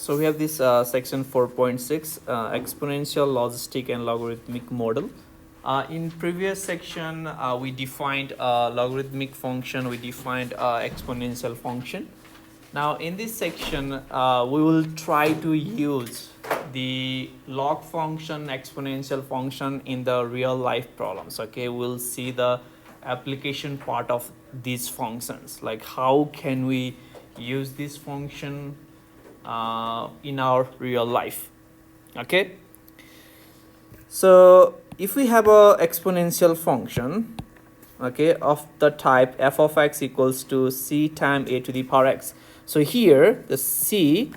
So we have this section 4.6 exponential, logistic and logarithmic model. In previous section we defined a logarithmic function, we defined exponential function. Now in this section we will try to use the log function, exponential function in the real life problems. Okay, we'll see the application part of these functions, like how can we use this function in our real life. Okay, so if we have a exponential function, okay, of the type f of x equals to c times a to the power x. So here the c,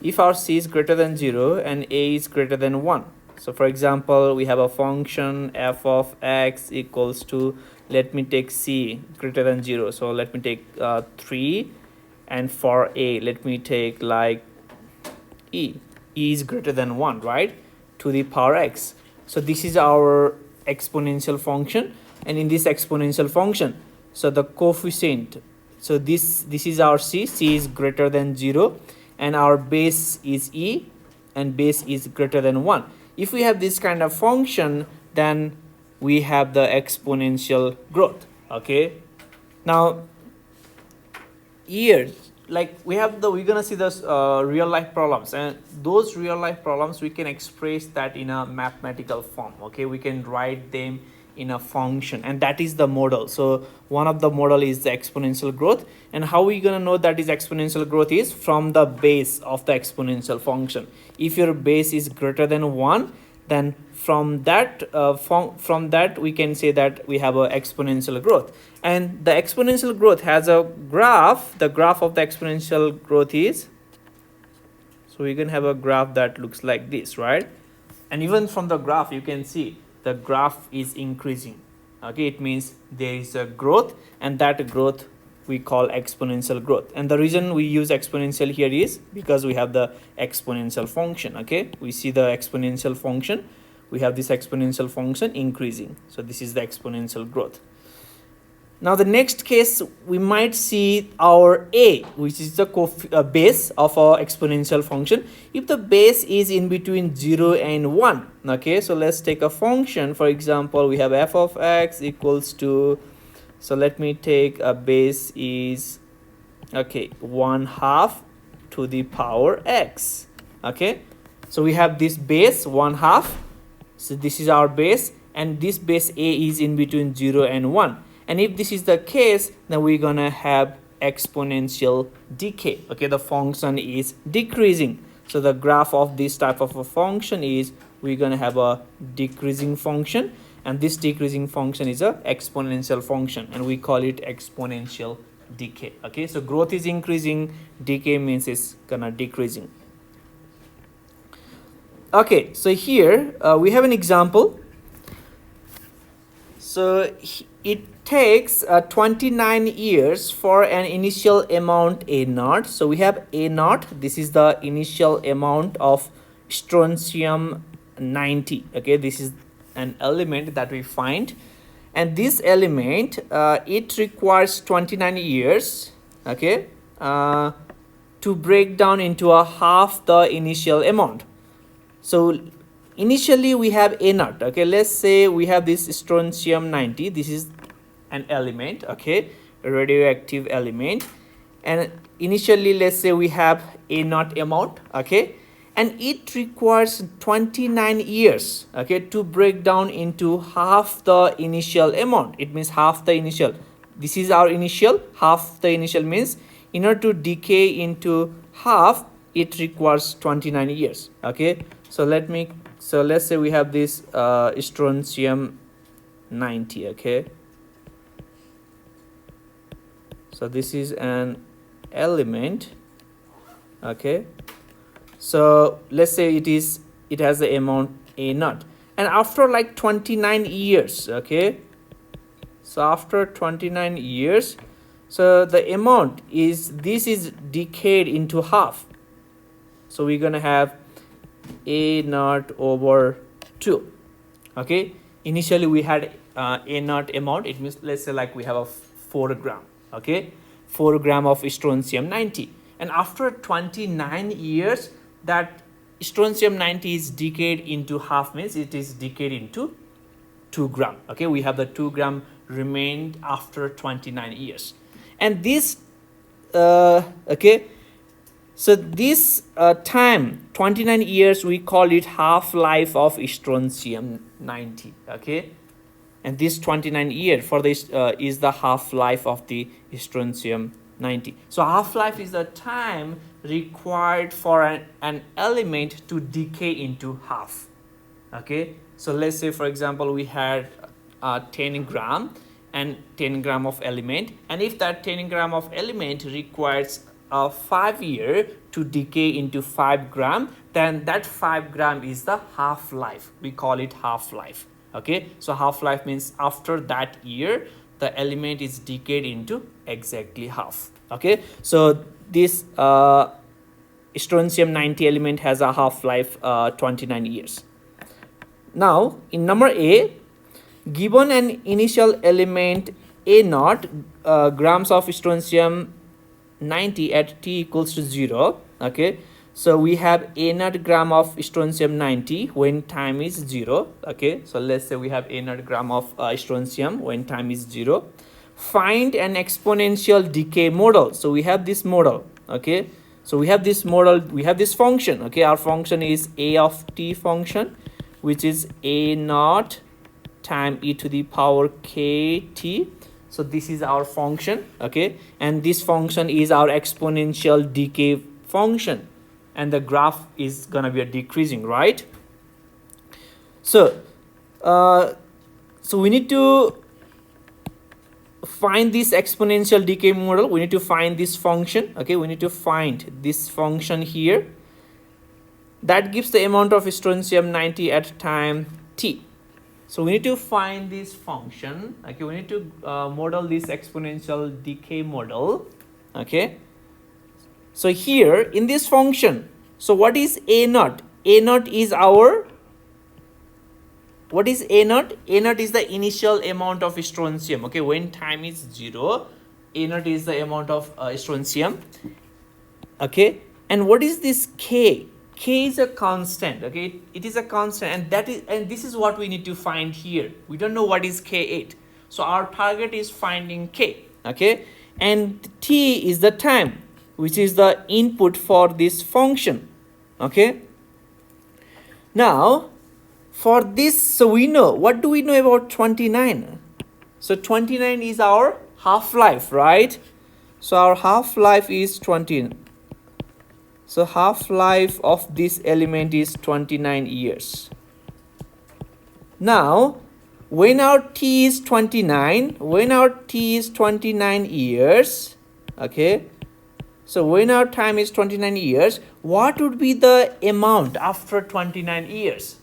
if our c is greater than 0 and a is greater than 1. So for example, we have a function f of x equals to, let me take c greater than 0. So let me take 3, and for a, let me take like e is greater than 1, right, to the power x. So this is our exponential function, and in this exponential function, so the coefficient, so this is our c is greater than 0, and our base is e, and base is greater than 1. If we have this kind of function, then we have the exponential growth. Okay, now here, like we're gonna see this real life problems, and those real life problems we can express that in a mathematical form. Okay, we can write them in a function, and that is the model. So one of the model is the exponential growth, and how we gonna know that is exponential growth is from the base of the exponential function. If your base is greater than 1, then from that we can say that we have a exponential growth. And the exponential growth has a graph. The graph of the exponential growth is, so we can have a graph that looks like this, right? And even from the graph you can see the graph is increasing. Okay, it means there is a growth, and that growth we call exponential growth. And the reason we use exponential here is because we have the exponential function. Okay, we see the exponential function, we have this exponential function increasing, so this is the exponential growth. Now the next case, we might see our a, which is the base of our exponential function. If the base is in between 0 and 1, okay, so let's take a function. For example, we have f of x equals to, so let me take a base is, okay, 1/2 to the power x. Okay, so we have this base 1/2, so this is our base, and this base a is in between 0 and 1. And if this is the case, then we're gonna have exponential decay. Okay, the function is decreasing. So the graph of this type of a function is, we're gonna have a decreasing function, and this decreasing function is a exponential function, and we call it exponential decay. Okay, so growth is increasing, decay means it's gonna decreasing. Okay, so here we have an example. So it takes 29 years for an initial amount a naught. So we have a naught, this is the initial amount of strontium 90. Okay, this is an element that we find, and this element it requires 29 years, okay, to break down into a half the initial amount. So initially we have a naught. Okay, let's say we have this strontium 90, this is an element, okay, a radioactive element, and initially let's say we have a naught amount, okay, and it requires 29 years, okay, to break down into half the initial amount. It means half the initial, this is our initial, half the initial means in order to decay into half it requires 29 years. Okay, so let's say we have this strontium 90. Okay, so this is an element. Okay, so let's say it has the amount a naught, and after like 29 years, okay, so after 29 years, so the amount is, this is decayed into half. So we're gonna have a naught over 2. Okay, initially we had a naught amount, it means let's say like we have a 4 gram, okay, 4 gram of strontium 90, and after 29 years that strontium 90 is decayed into half, means it is decayed into 2 gram. Okay, we have the 2 gram remained after 29 years, and this okay, so this time 29 years we call it half life of strontium 90. Okay, and this 29 year for this is the half life of the strontium 90. So half life is the time required for an element to decay into half. Okay, so let's say for example we had 10 gram and 10 gram of element, and if that 10 gram of element requires 5 year to decay into 5 gram, then that 5 gram is the half life. We call it half life. Okay, so half life means after that year the element is decayed into exactly half. Okay, so this strontium 90 element has a half life 29 years. Now in number A, given an initial element A naught grams of strontium 90 at t equals to 0. Okay, so we have A naught gram of strontium 90 when time is 0. Okay, so let's say we have A naught gram of strontium when time is 0. Find an exponential decay model. So we have this model. Okay, so we have this model, we have this function. Okay, our function is A of t function, which is A naught time e to the power kt. So this is our function. Okay, and this function is our exponential decay function, and the graph is gonna be a decreasing, right? So so we need to find this exponential decay model. We need to find this function. Okay, we need to find this function here that gives the amount of strontium 90 at time t. So we need to find this function. Okay, we need to model this exponential decay model. Okay, so here in this function, so what is A naught? A naught is our, what is A naught? A naught is the initial amount of strontium. Okay, when time is 0, A naught is the amount of strontium. Okay, and what is this K? K is a constant. Okay, it is a constant, and that is, and this is what we need to find here. We don't know what is K8, so our target is finding K. Okay, and T is the time, which is the input for this function. Okay, now for this, so we know, what do we know about 29? So 29 is our half-life, right? So our half-life is 20. So half-life of this element is 29 years. Now when our t is 29, when our t is 29 years, okay, so when our time is 29 years, what would be the amount after 29 years?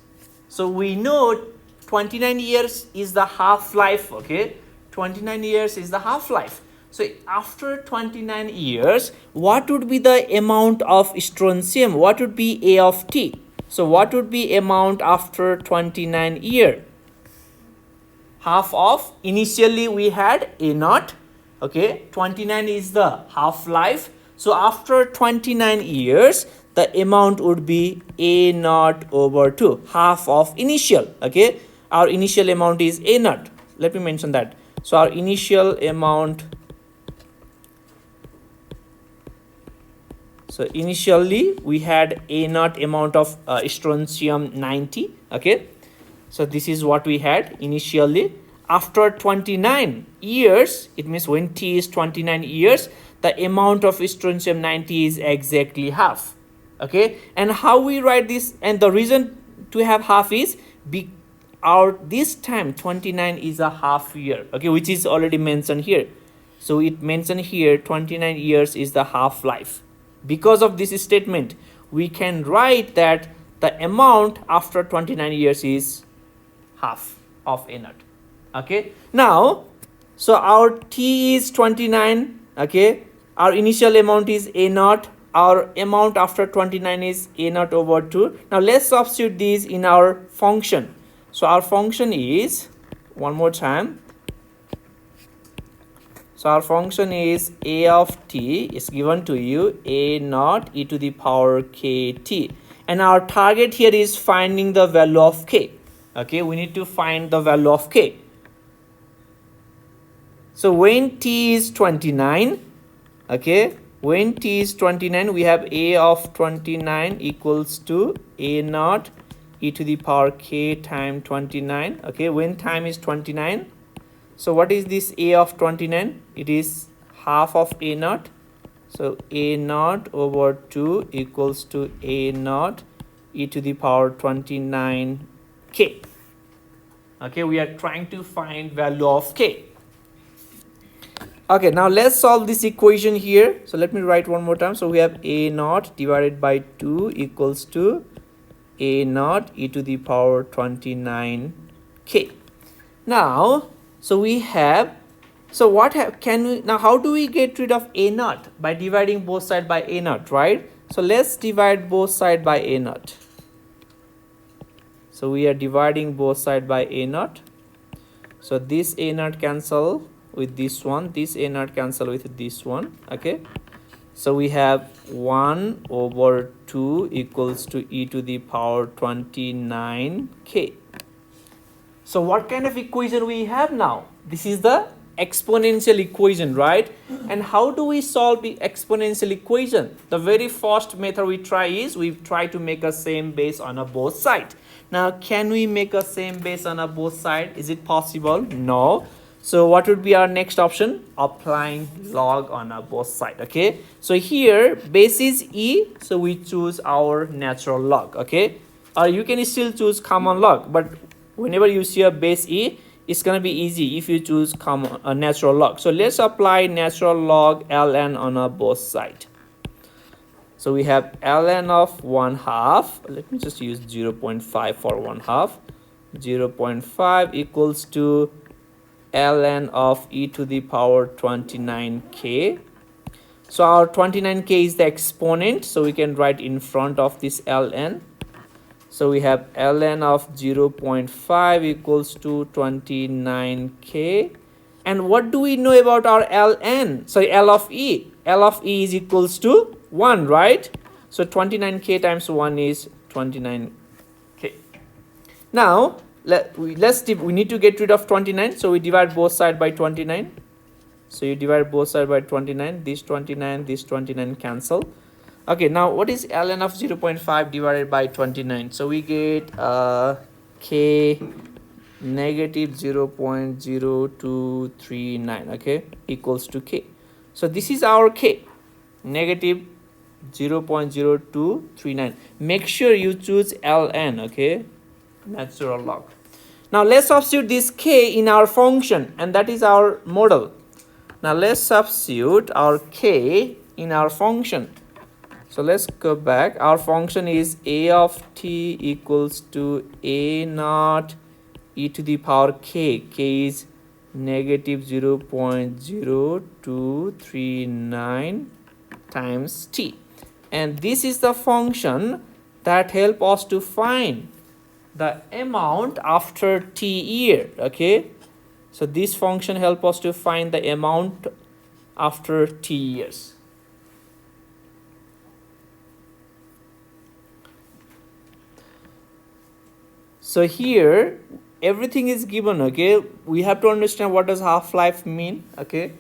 So we know 29 years is the half-life. Okay, 29 years is the half-life. So after 29 years, what would be the amount of strontium? What would be A of t? So what would be amount after 29 year? Half of, initially we had A naught. Okay, 29 is the half-life. So after 29 years, the amount would be A naught over 2, half of initial. Okay, our initial amount is A naught. Let me mention that. So our initial amount, so initially we had A naught amount of strontium 90. Okay, so this is what we had initially. After 29 years, it means when t is 29 years, the amount of strontium 90 is exactly half. Okay, and how we write this, and the reason to have half is this time 29 is a half year. Okay, which is already mentioned here. So it mentioned here 29 years is the half-life. Because of this statement, we can write that the amount after 29 years is half of A naught. Okay, now so our t is 29. Okay, our initial amount is A naught. Our amount after 29 is A naught over 2. Now let's substitute these in our function. So our function is, one more time, So our function is a of t is given to you a naught e to the power kt, and our target here is finding the value of k. Okay, we need to find the value of k. So when t is 29, okay, when t is 29, we have a of 29 equals to a naught e to the power k times 29. Okay, when time is 29, so what is this a of 29? It is half of a naught. So a naught over 2 equals to a naught e to the power 29k. Okay, we are trying to find value of k. Okay, now let's solve this equation here. So let me write one more time. So we have a naught divided by 2 equals to a naught e to the power 29k. Now, so we have, so what can we, now how do we get rid of a naught? By dividing both sides by a naught, right? So let's divide both sides by a naught. So we are dividing both sides by a naught. So this a naught cancel with this one, this a naught cancel with this one. Okay, so we have 1 over 2 equals to e to the power 29k. So what kind of equation we have now? This is the exponential equation, right? And how do we solve the exponential equation? The very first method we try is we try to make a same base on a both side. Now, can we make a same base on a both side? Is it possible? No. So what would be our next option? Applying log on a both side. Okay, so here base is e, so we choose our natural log. Okay, or you can still choose common log, but whenever you see a base e, it's gonna be easy if you choose common natural log. So let's apply natural log ln on a both side. So we have ln of 1/2. Let me just use 0.5 for 1/2. 0.5 equals to ln of e to the power 29k. So our 29k is the exponent, so we can write in front of this ln. So we have ln of 0.5 equals to 29k. And what do we know about our ln? So L of e. L of e is equals to 1, right? So 29k times 1 is 29k. Now, we need to get rid of 29. So we divide both sides by 29. So you divide both sides by 29. This 29 cancel. Okay, now what is ln of 0.5 divided by 29? So we get k negative 0.0239, okay, equals to k. So this is our k, negative 0.0239. Make sure you choose ln, okay, natural log. Now let's substitute this k in our function, and that is our model. Now let's substitute our k in our function. So let's go back. Our function is a of t equals to a naught e to the power k. K is negative 0.0239 times t. And this is the function that help us to find the amount after t year. Okay, so this function help us to find the amount after t years. So here everything is given. Okay, we have to understand what does half-life mean. Okay,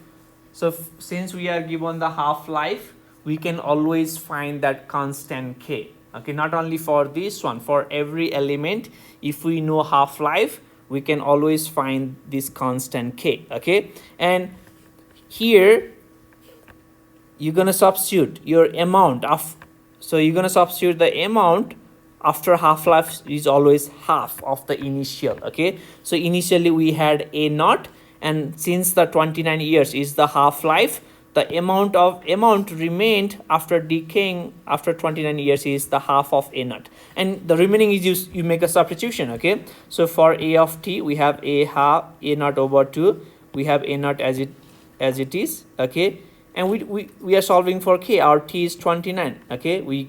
so since we are given the half-life, we can always find that constant k. Okay, not only for this one, for every element, if we know half-life, we can always find this constant k. Okay, and here you're gonna substitute your amount of, so you're gonna substitute the amount after half-life is always half of the initial. Okay, so initially we had a naught, and since the 29 years is the half-life, the amount remained after decaying after 29 years is the half of a naught, and the remaining is you make a substitution. Okay, so for a of t we have a naught over 2, we have a naught as it is. Okay, and we are solving for k. Our t is 29. Okay, we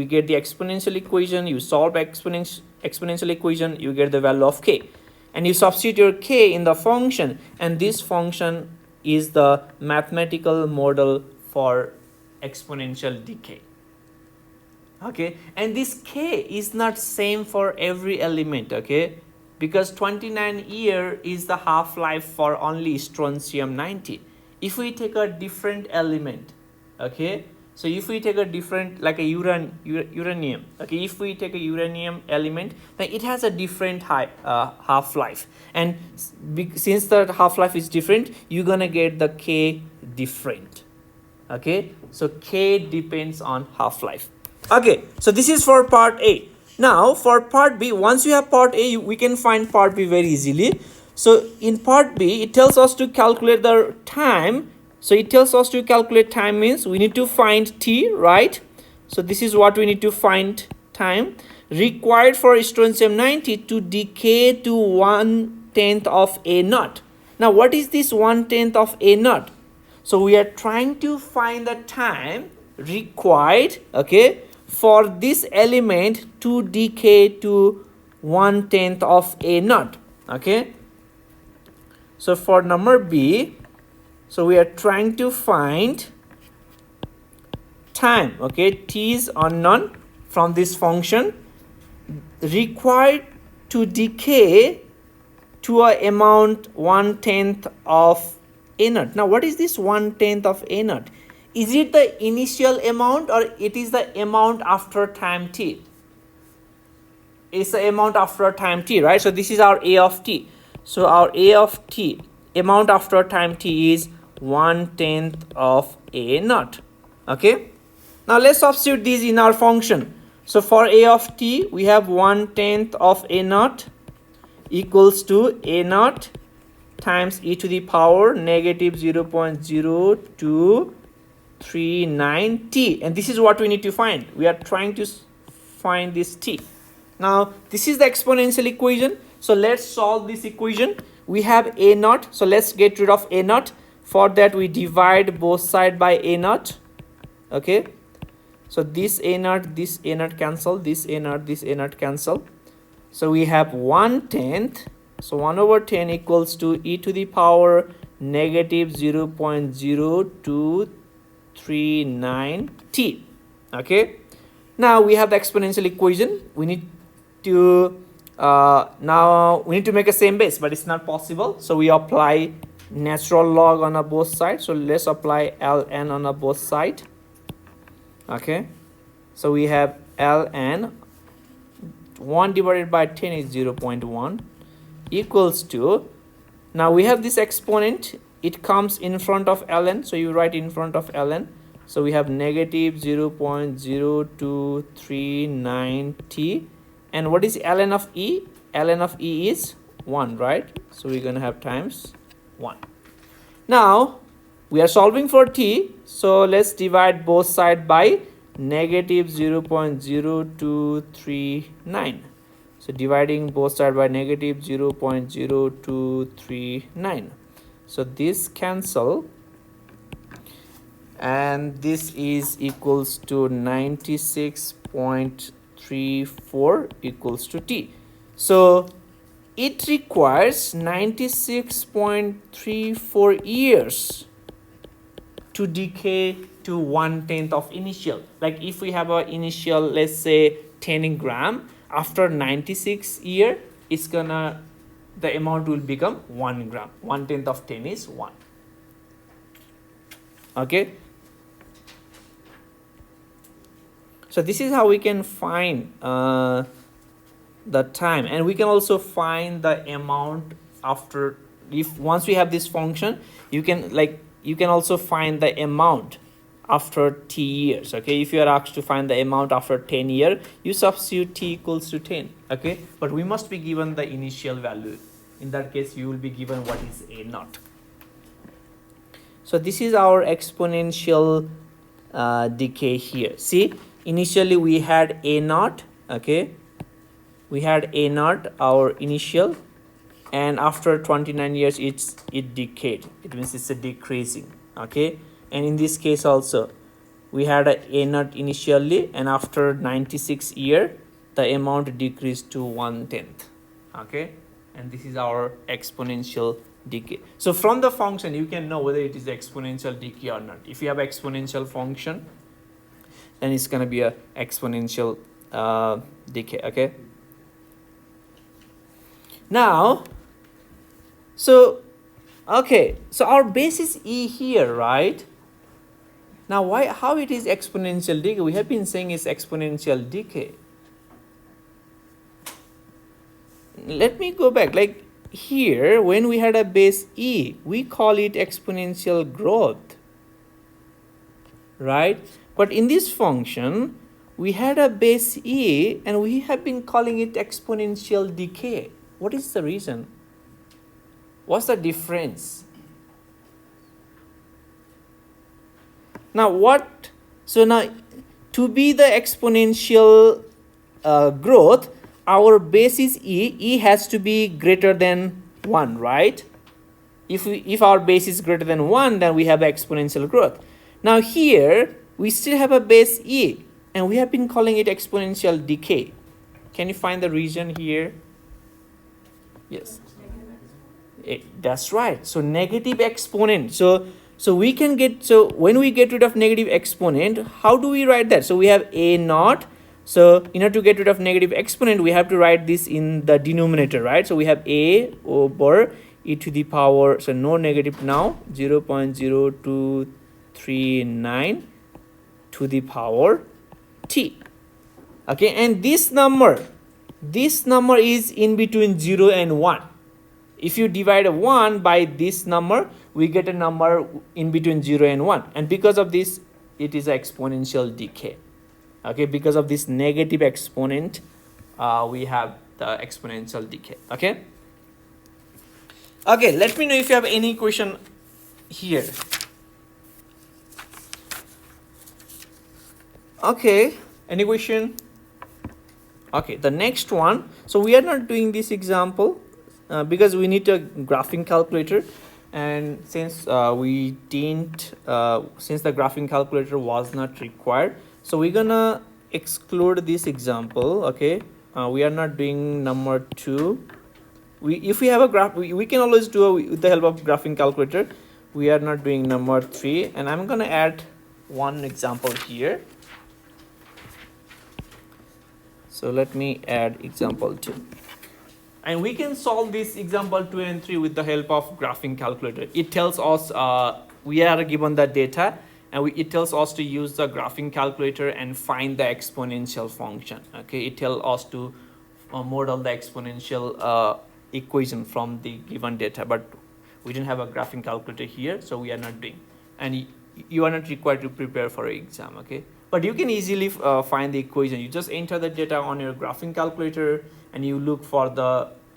get the exponential equation. You solve exponential equation, you get the value of k, and you substitute your k in the function, and this function is the mathematical model for exponential decay. Okay, and this k is not same for every element, okay, because 29 year is the half-life for only strontium 90. If we take a different element, okay, so if we take a different, like a uranium, okay, if we take a uranium element, then it has a different half-life, and since the half-life is different, you're gonna get the k different. Okay, so k depends on half-life. Okay, so this is for part A. Now for part B, once you have part A, we can find part B very easily. So in part B, it tells us to calculate the time. So it tells us to calculate time means we need to find t, right? So this is what we need to find, time required for strontium 90 to decay to 1/10 of A naught. Now what is this 1/10 of A naught? So we are trying to find the time required, okay, for this element to decay to 1/10 of A naught. Okay, so for number B, so we are trying to find time, okay, t is unknown from this function, required to decay to a amount 1/10 of A naught. Now what is this 1/10 of A naught? Is it the initial amount or it is the amount after time t? It's the amount after time t, right? So this is our A of t. So our A of t, amount after time t, is 1/10 of A naught. Okay, now let's substitute these in our function. So for A of t, we have 1/10 of A naught equals to A naught times e to the power negative 0.0239 t, and this is what we need to find. We are trying to find this t. Now this is the exponential equation, so let's solve this equation. We have A naught, so let's get rid of A naught. For that we divide both sides by A naught. Okay, so this A naught cancel, this A naught cancel, so we have 1/10. So 1/10 equals to e to the power negative 0.0239 t. Okay, now we have the exponential equation. We need to now we need to make a same base, but it's not possible, so we apply natural log on both sides. So let's apply ln on both sides. Okay, so we have ln 1 divided by 10 is 0.1 equals to, now we have this exponent, it comes in front of ln, so you write in front of ln, so we have negative 0.0239 t, and what is ln of e? Ln of e is 1, right? So we're gonna have times 1. Now we are solving for t, so let's divide both sides by negative 0.0239. So dividing both sides by negative 0.0239. So this cancel, and this is equals to 96.34 equals to t. So it requires 96.34 years to decay to 1/10 of initial. Like if we have an initial, let's say 10 gram, after 96 year, it's gonna, the amount will become 1 gram. 1/10 of 10 is 1. Okay, so this is how we can find the time, and we can also find the amount after, if once we have this function, you can also find the amount after t years. Okay, if you are asked to find the amount after 10 years, you substitute t equals to 10. Okay, but we must be given the initial value. In that case, you will be given what is A naught. So this is our exponential decay here. See, initially we had A naught. Okay, we had A naught, our initial, and after 29 years it decayed. It means it's a decreasing. Okay, and in this case also we had a naught initially, and after 96 year the amount decreased to 1/10. Okay, and this is our exponential decay. So from the function, you can know whether it is exponential decay or not. If you have exponential function, then it's going to be a exponential decay. Okay. Now, so our base is E here, right? Now, how it is exponential decay? We have been saying it's exponential decay. Let me go back. Like here, when we had a base E, we call it exponential growth, right? But in this function, we had a base E and we have been calling it exponential decay. What is the reason? What's the difference? Now now to be the exponential growth, our base is E. E has to be greater than 1, right? If our base is greater than 1, then we have exponential growth. Now here, we still have a base E, and we have been calling it exponential decay. Can you find the reason here? Yes. That's right. So negative exponent. So we can get, so when we get rid of negative exponent, how do we write that? So we have A naught. So in order to get rid of negative exponent, we have to write this in the denominator, right? So we have A over e to the power, so no negative now, 0.0239 to the power t. Okay, and this number is in between 0 and 1. If you divide a 1 by this number, we get a number in between 0 and 1. And because of this, it is exponential decay. Okay, because of this negative exponent, we have the exponential decay. Okay. Okay, let me know if you have any question here. Okay, any question? Okay, the next one. So we are not doing this example because we need a graphing calculator, and since we didn't, since the graphing calculator was not required, so we're gonna exclude this example. Okay, we are not doing number 2. If we have a graph, we can always do with the help of graphing calculator. We are not doing number 3, and I'm gonna add one example here. So let me add example 2. And we can solve this example 2 and 3 with the help of graphing calculator. It tells us we are given the data, and it tells us to use the graphing calculator and find the exponential function. Okay, it tells us to model the exponential equation from the given data, but we didn't have a graphing calculator here, so we are not doing. And you are not required to prepare for an exam. Okay, but you can easily find the equation. You just enter the data on your graphing calculator and you look for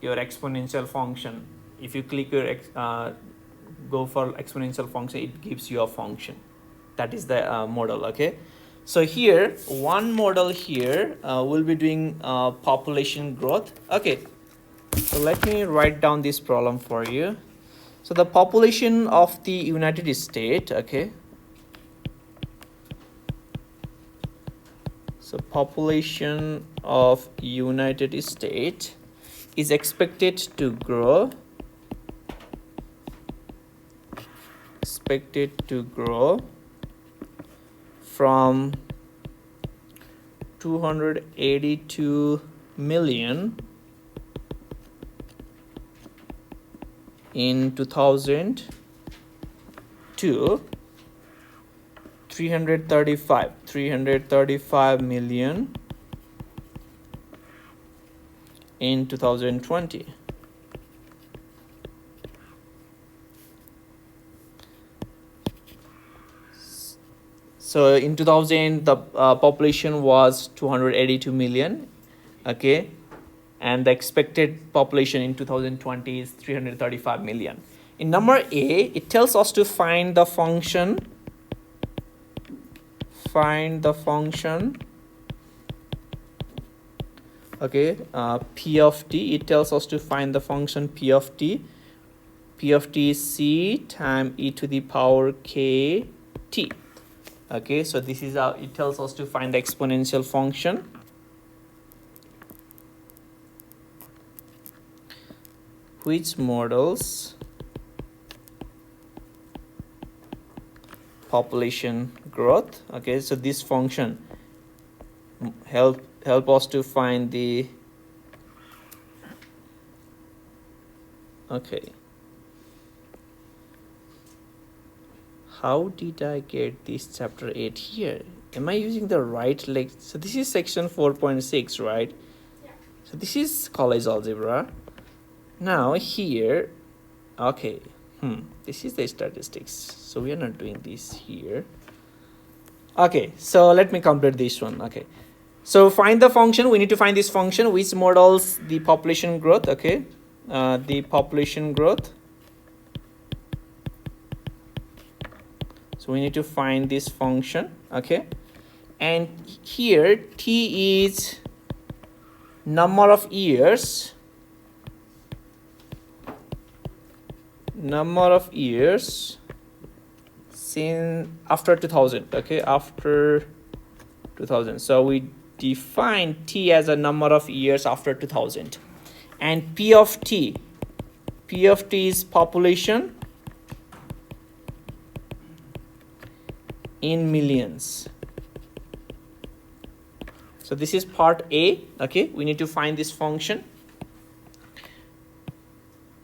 your exponential function. If you click your go for exponential function, it gives you a function. That is the model. Okay, so here one model here will be doing population growth. Okay, so let me write down this problem for you. So the population of the United States. Okay, so population of United States is expected to grow from 282 million in 2000 to 335 million in 2020. So in 2000 the population was 282 million. Okay, and the expected population in 2020 is 335 million. In number A, it tells us to find the function okay, p of t. It tells us to find the function p of t. P of t is c times e to the power k t. Okay, so this is how it tells us to find the exponential function. Which models population growth. Okay, so this function help us to find the, okay, how did I get this chapter 8 here? Am I using the right, like, so this is section 4.6, right? Yeah. So this is college algebra. Now here, okay, this is the statistics, so we are not doing this here. Okay, so let me complete this one. Okay, so find the function. We need to find this function which models the population growth. Okay, the population growth. So we need to find this function. Okay, and here t is number of years, since after 2000. Okay, after 2000. So we define t as a number of years after 2000, and p of t is population in millions. So this is part A. Okay, we need to find this function.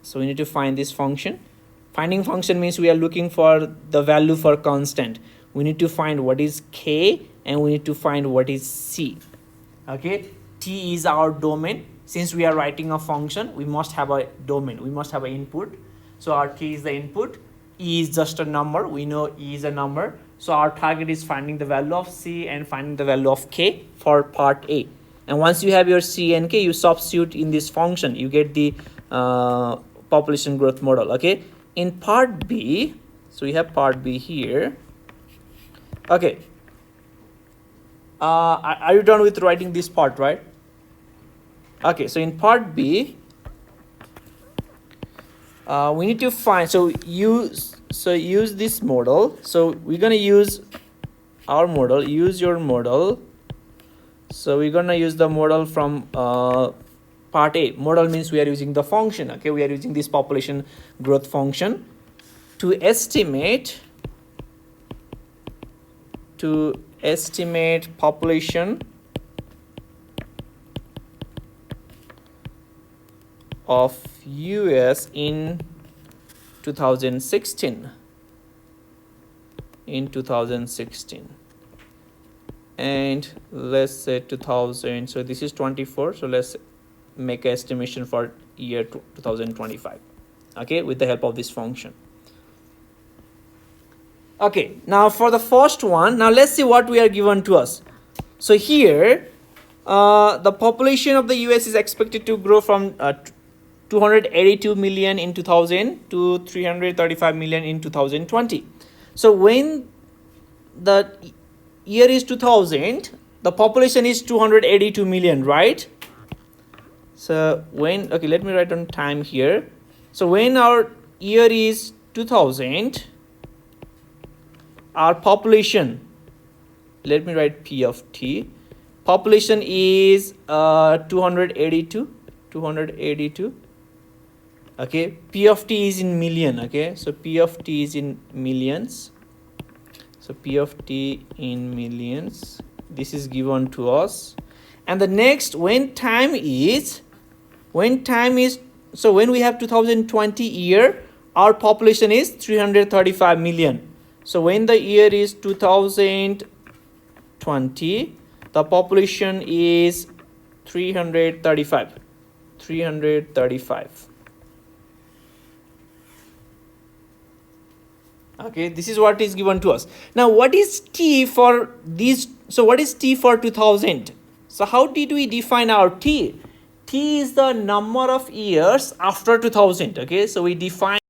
So we need to find this function. Finding function means we are looking for the value for constant. We need to find what is k, and we need to find what is c. Okay, t is our domain. Since we are writing a function, we must have a domain, we must have an input. So our t is the input, e is just a number, we know e is a number. So our target is finding the value of c and finding the value of k for part A. And once you have your c and k, you substitute in this function, you get the population growth model. Okay, in part B, so we have part B here. Okay, are you done with writing this part, right? Okay, so in part B, we need to find, so use this model. So we're gonna use our model, use your model. So we're gonna use the model from part A. Model means we are using the function. Okay, we are using this population growth function to estimate population of US in 2016. And let's say 2000, so this is 24, so let's make an estimation for year 2025. Okay, with the help of this function. Okay, now for the first one, now let's see what we are given to us. So here the population of the US is expected to grow from 282 million in 2000 to 335 million in 2020. So when the year is 2000, the population is 282 million, right? So when, okay, let me write on time here. So when our year is 2000, our population, let me write p of t, population is 282. Okay, p of t is in million. Okay, so p of t is in millions. So p of t in millions, this is given to us. And the next, when time is, so when we have 2020 year, our population is 335 million. So when the year is 2020, the population is 335. Okay, this is what is given to us. Now what is t for these? So what is t for 2000? So how did we define our t? T is the number of years after 2000. Okay, so we define